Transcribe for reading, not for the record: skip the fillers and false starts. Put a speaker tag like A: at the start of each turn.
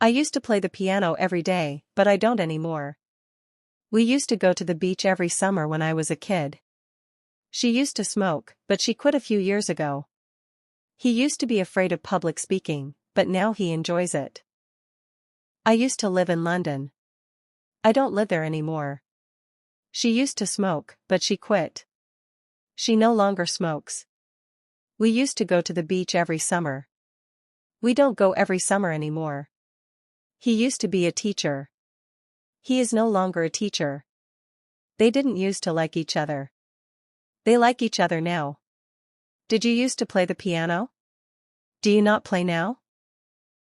A: I used to play the piano every day, but I don't anymore. We used to go to the beach every summer when I was a kid. She used to smoke, but she quit a few years ago. He used to be afraid of public speaking, but now he enjoys it. I used to live in London. I don't live there anymore. She used to smoke, but she quit. She no longer smokes. We used to go to the beach every summer. We don't go every summer anymore. He used to be a teacher. He is no longer a teacher. They didn't used to like each other. They like each other now. Did you used to play the piano? Do you not play now?